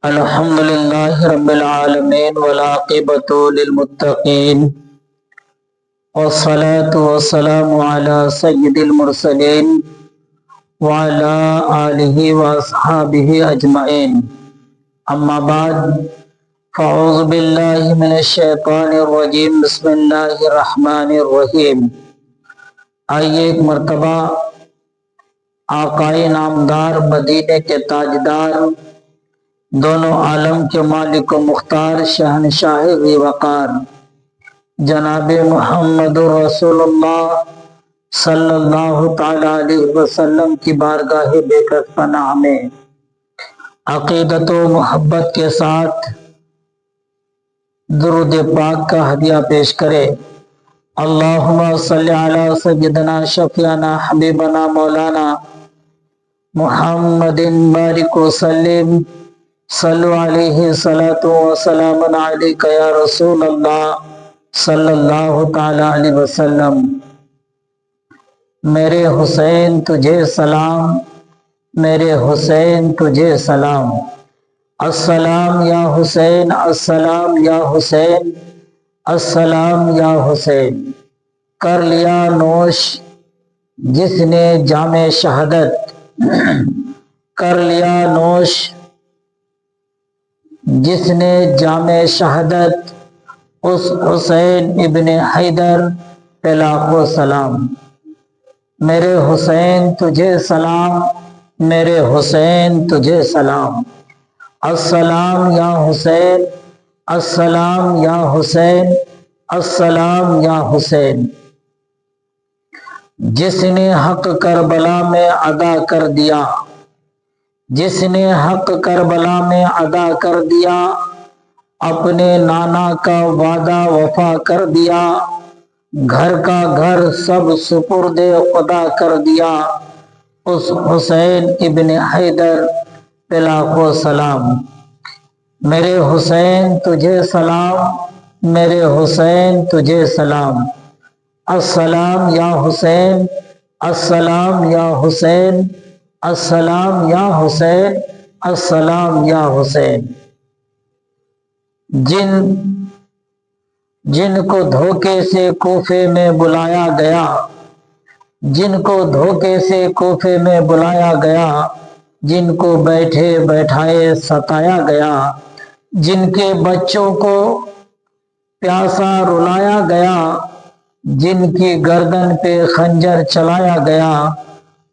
الحمد لله رب العالمين والعاقبة للمتقين والصلاة والسلام على سيد المرسلين وعلى آله وأصحابه أجمعين أما بعد فأعوذ بالله من الشيطان الرجيم بسم الله الرحمن الرحيم۔ آئیے ایک مرتبہ آقائے نامدار مدینے کے تاجدار دونوں عالم کے مالک و مختار شہنشاہ ذی وقار جناب محمد رسول اللہ صلی اللہ تعالی علیہ وسلم کی بارگاہ بے کس پناہ میں عقیدت و محبت کے ساتھ درود پاک کا ہدیہ پیش کرے۔ اللہم صلی علی سیدنا شفیعنا حبیبنا مولانا محمد بارک وسلم صلو علیہ صلاۃ و سلام علیک یا رسول اللہ صلی اللہ تعالی علیہ وسلم۔ میرے حسین تجھے سلام، میرے حسین تجھے سلام، السلام یا حسین، السلام یا حسین، السلام یا حسین۔ کر لیا نوش جس نے جام شہادت، کر لیا نوش جس نے جام شہادت، اس حسین ابن حیدر پہ لاکھوں سلام۔ میرے حسین تجھے سلام، میرے حسین تجھے سلام، السلام یا حسین، السلام یا حسین، السلام یا حسین۔ جس نے حق کربلا میں ادا کر دیا، جس نے حق کربلا میں ادا کر دیا، اپنے نانا کا وعدہ وفا کر دیا، گھر کا گھر سب سپرد خدا کر دیا، اس حسین ابن حیدر پہ لاکھوں سلام۔ میرے حسین تجھے سلام، میرے حسین تجھے سلام، السلام یا حسین، السلام یا حسین، السلام یا حسین، السلام یا حسین۔ جن کو دھوکے سے کوفے میں بلایا گیا، جن کو دھوکے سے کوفے میں بلایا گیا، جن کو بیٹھے بیٹھائے ستایا گیا، جن کے بچوں کو پیاسا رلایا گیا، جن کی گردن پہ خنجر چلایا گیا،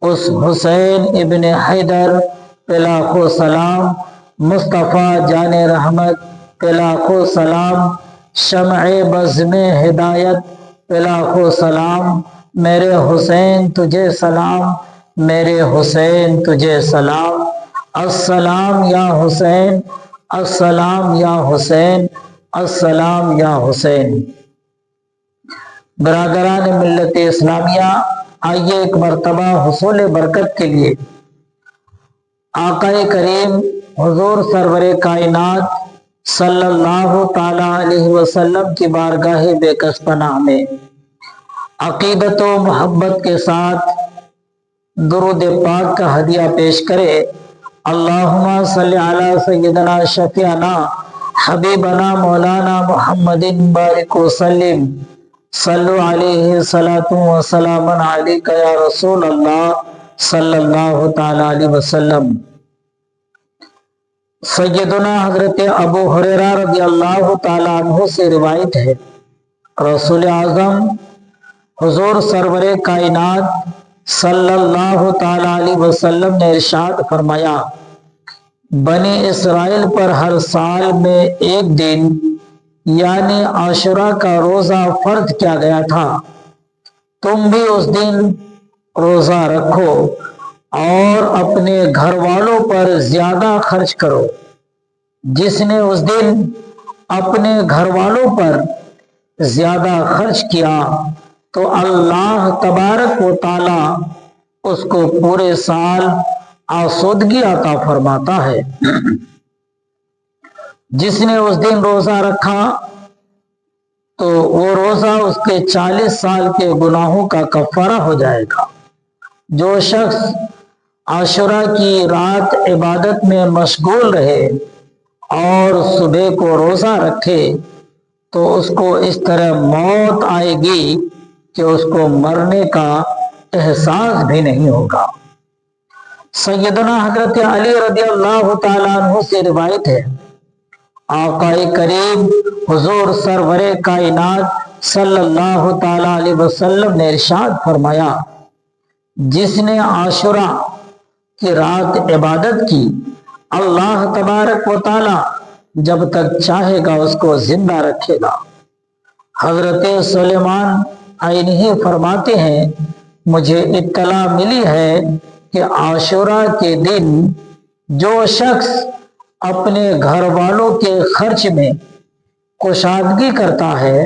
اس حسین ابن حیدر پہ لاکھوں سلام، مصطفیٰ جان رحمت پہ لاکھوں سلام، شمع بزم ہدایت پہ لاکھوں سلام۔ میرے حسین تجھے سلام، میرے حسین تجھے سلام، السلام یا حسین، السلام یا حسین، السلام یا حسین۔ برادران ملت اسلامیہ، آئیے ایک مرتبہ حصول برکت کے لیے آقا کریم حضور سرور کائنات صلی اللہ تعالی علیہ وسلم کی بارگاہ بے کس پناہ میں عقیدت و محبت کے ساتھ درود پاک کا ہدیہ پیش کرے۔ اللہم صلی علی سیدنا شفیعنا حبیبنا مولانا محمد بارک وسلم صلو علیہ صلاۃ و سلام علیک یا رسول اللہ صلی اللہ تعالی علیہ وسلم۔ سیدنا حضرت ابو ہریرہ رضی اللہ تعالی عنہ سے روایت ہے، رسول اعظم حضور سرور کائنات صلی اللہ تعالی علیہ وسلم نے ارشاد فرمایا، بنی اسرائیل پر ہر سال میں ایک دن یعنی عاشورہ کا روزہ فرض کیا گیا تھا، تم بھی اس دن روزہ رکھو اور اپنے گھر والوں پر زیادہ خرچ کرو۔ جس نے اس دن اپنے گھر والوں پر زیادہ خرچ کیا تو اللہ تبارک و تعالی اس کو پورے سال آسودگی عطا فرماتا ہے۔ جس نے اس دن روزہ رکھا تو وہ روزہ اس کے 40 سال کے گناہوں کا کفارہ ہو جائے گا۔ جو شخص عاشورہ کی رات عبادت میں مشغول رہے اور صبح کو روزہ رکھے تو اس کو اس طرح موت آئے گی کہ اس کو مرنے کا احساس بھی نہیں ہوگا۔ سیدنا حضرت علی رضی اللہ تعالیٰ عنہ سے روایت ہے، آقا کریم حضور سرور کائنات صلی اللہ تعالیٰ علیہ وسلم نے ارشاد فرمایا، جس نے عاشوراء کی رات عبادت کی، اللہ تبارک و تعالیٰ جب تک چاہے گا اس کو زندہ رکھے گا۔ حضرت سلیمان عینی فرماتے ہیں، مجھے اطلاع ملی ہے کہ عاشوراء کے دن جو شخص اپنے گھر والوں کے خرچ میں کشادگی کرتا ہے،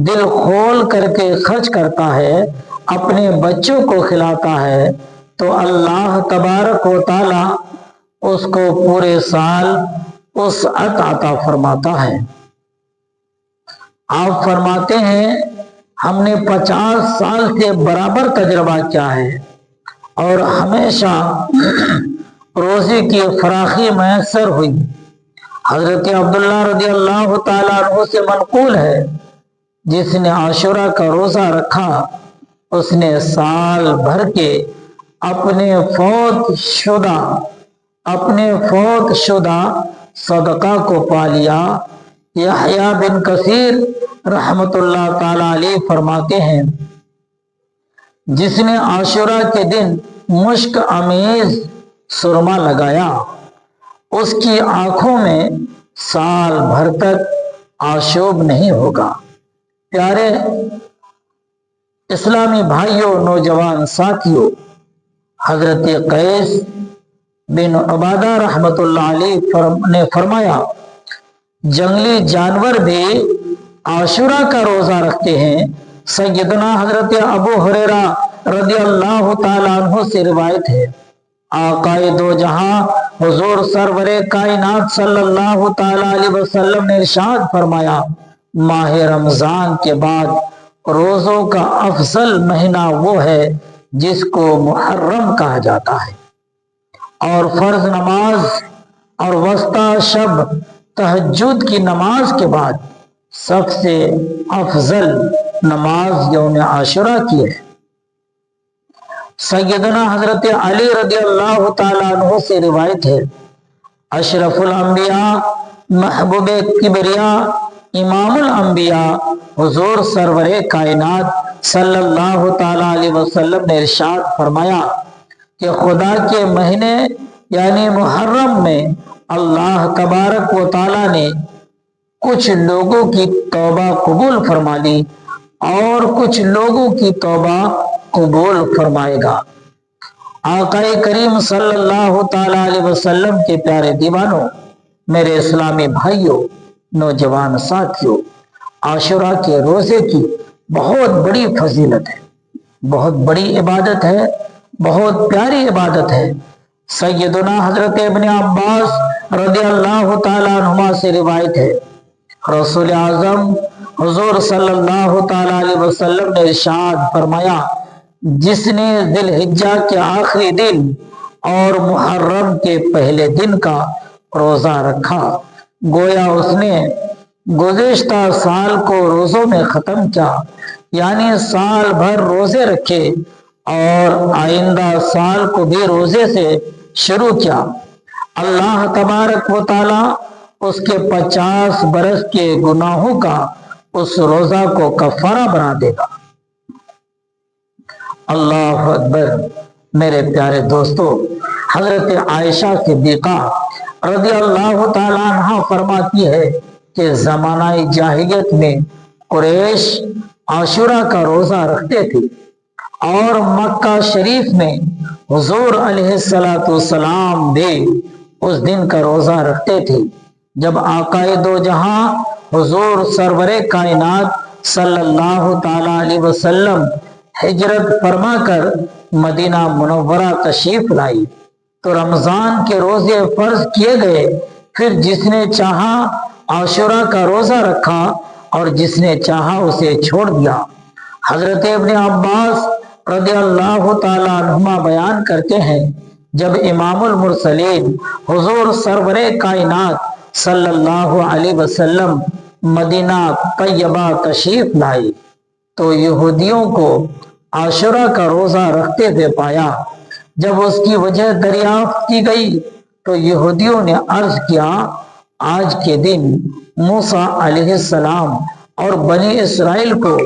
دل کھول کر کے خرچ کرتا ہے، اپنے بچوں کو کھلاتا ہے، تو اللہ تبارک و تعالی اس کو پورے سال وسعت عطا فرماتا ہے۔ آپ فرماتے ہیں، ہم نے 50 سال سے برابر تجربہ کیا ہے اور ہمیشہ روزی کی فراخی میسر ہوئی۔ حضرت عبداللہ رضی اللہ تعالیٰ عنہ سے منقول ہے، جس نے عاشوراء کا روزہ رکھا، اس نے سال بھر کے اپنے فوت شدہ صدقہ کو پا لیا۔ یحییٰ بن کثیر رحمت اللہ تعالی علیہ فرماتے ہیں، جس نے عاشوراء کے دن مشک امیز سرما لگایا، اس کی آنکھوں میں سال بھر تک آشوب نہیں ہوگا۔ پیارے اسلامی بھائیوں، نوجوان ساتھیوں، حضرت قیس بن عبادہ رحمت اللہ علیہ نے فرمایا، جنگلی جانور بھی عاشوراء کا روزہ رکھتے ہیں۔ سیدنا حضرت ابو ہریرہ رضی اللہ تعالیٰ عنہ سے روایت ہے، آقا دو جہاں حضور سرور کائنات صلی اللہ تعالیٰ علیہ وسلم نے ارشاد فرمایا، ماہ رمضان کے بعد روزوں کا افضل مہینہ وہ ہے جس کو محرم کہا جاتا ہے، اور فرض نماز اور وسطی شب تہجد کی نماز کے بعد سب سے افضل نماز یوم عاشوراء کی ہے۔ سیدنا حضرت علی رضی اللہ تعالیٰ عنہ سے روایت ہے، اشرف الانبیاء، محبوب کبریا، امام الانبیاء حضور سرور کائنات صلی اللہ تعالیٰ علیہ وسلم نے ارشاد فرمایا کہ خدا کے مہینے یعنی محرم میں اللہ تبارک و تعالیٰ نے کچھ لوگوں کی توبہ قبول فرما لی اور کچھ لوگوں کی توبہ قبول فرمائے گا۔ آقا کریم صلی اللہ تعالیٰ علیہ وسلم کے پیارے دیوانوں، میرے اسلامی بھائیوں، نوجوان ساتھیوں، عاشوراء کے روزے کی بہت بڑی فضیلت ہے، بہت بڑی عبادت ہے، بہت پیاری عبادت ہے۔ سیدنا حضرت ابن عباس رضی اللہ تعالیٰ عنہما سے روایت ہے، رسول اعظم حضور صلی اللہ تعالیٰ علیہ وسلم نے ارشاد فرمایا، جس نے ذی الحجہ کے آخری دن اور محرم کے پہلے دن کا روزہ رکھا، گویا اس نے گزشتہ سال کو روزوں میں ختم کیا، یعنی سال بھر روزے رکھے اور آئندہ سال کو بھی روزے سے شروع کیا۔ اللہ تبارک و تعالی اس کے 50 برس کے گناہوں کا اس روزہ کو کفارہ بنا دے گا۔ اللہ اکبر۔ میرے پیارے دوستو، حضرت عائشہ صدیقہ رضی اللہ تعالیٰ عنہ فرماتی ہے کہ زمانہ جاہلیت میں قریش عاشوراء کا روزہ رکھتے تھے اور مکہ شریف میں حضور علیہ السلام بھی اس دن کا روزہ رکھتے تھے۔ جب آقا دو جہاں حضور سرور کائنات صلی اللہ تعالیٰ علیہ وسلم ہجرت فرما کر مدینہ منورہ تشریف لائی تو رمضان کے روزے فرض کیے گئے، پھر جس نے چاہا عاشوراء کا روزہ رکھا اور جس نے چاہا اسے چھوڑ دیا۔ حضرت ابن عباس رضی اللہ تعالیٰ عنہما بیان کرتے ہیں، جب امام المرسلین حضور سرور کائنات صلی اللہ علیہ وسلم مدینہ طیبہ تشریف لائے تو یہودیوں کو عاشورہ کا روزہ رکھتے ہوئے پایا۔ جب اس کی وجہ دریافت کی گئی تو یہودیوں نے عرض کیا، آج کے دن موسیٰ علیہ السلام اور بنی اسرائیل کو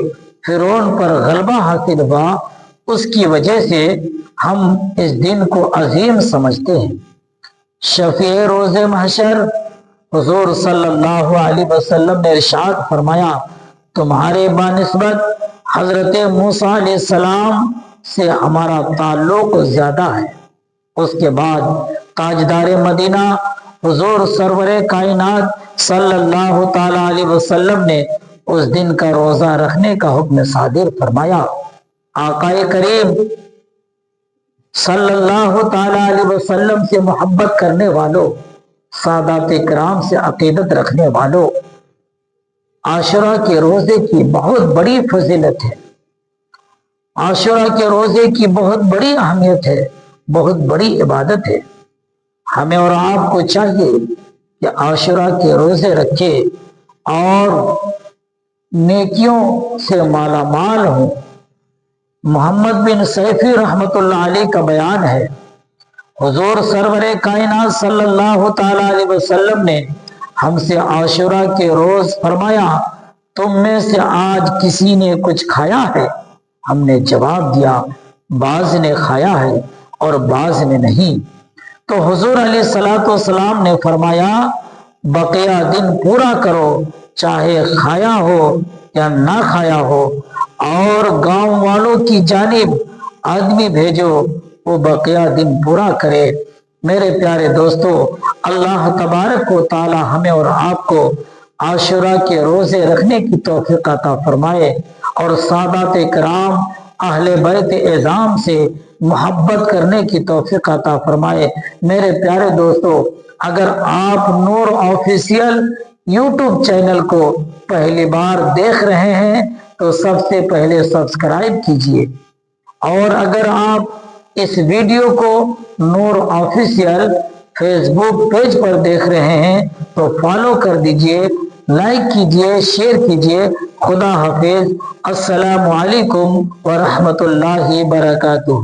فرعون پر غلبہ حاصل ہوا، اس کی وجہ سے ہم اس دن کو عظیم سمجھتے ہیں۔ شفیع روز محشر حضور صلی اللہ علیہ وسلم نے ارشاد فرمایا، تمہارے بانسبت حضرت موسیٰ علیہ السلام سے ہمارا تعلق زیادہ ہے۔ اس کے بعد تاجدار مدینہ حضور سرور کائنات صلی اللہ تعالی علیہ وسلم نے اس دن کا روزہ رکھنے کا حکم صادر فرمایا۔ آقا کریم صلی اللہ تعالی علیہ وسلم سے محبت کرنے والوں، سادات کرام سے عقیدت رکھنے والوں، عاشورہ کے روزے کی بہت بڑی فضیلت ہے، عاشورہ کے روزے کی بہت بڑی اہمیت ہے، بہت بڑی عبادت ہے۔ ہمیں اور آپ کو چاہیے کہ عاشورہ کے روزے رکھے اور نیکیوں سے مالا مال ہوں۔ محمد بن سیفی رحمت اللہ علیہ کا بیان ہے، حضور سرور کائنات صلی اللہ تعالی علیہ وسلم نے ہم سے عاشورہ کے روز فرمایا، تم میں سے آج کسی نے کچھ کھایا ہے؟ ہم نے جواب دیا، بعض نے کھایا ہے اور بعض نے نہیں۔ تو حضور علیہ الصلوۃ والسلام نے فرمایا، بقیہ دن پورا کرو، چاہے کھایا ہو یا نہ کھایا ہو، اور گاؤں والوں کی جانب آدمی بھیجو وہ بقیہ دن پورا کرے۔ میرے پیارے دوستو، اللہ تبارک و تعالی ہمیں اور آپ کو عاشورہ کے روزے رکھنے کی توفیق عطا فرمائے اور سادات کرام اہل بیت اعظام سے محبت کرنے کی توفیق عطا فرمائے۔ میرے پیارے دوستو، اگر آپ نور آفیشیل یوٹیوب چینل کو پہلی بار دیکھ رہے ہیں تو سب سے پہلے سبسکرائب کیجئے، اور اگر آپ اس ویڈیو کو نور آفیشیل فیس بک پیج پر دیکھ رہے ہیں تو فالو کر دیجئے، لائک کیجئے، شیئر کیجئے۔ خدا حافظ۔ السلام علیکم ورحمۃ اللہ وبرکاتہ۔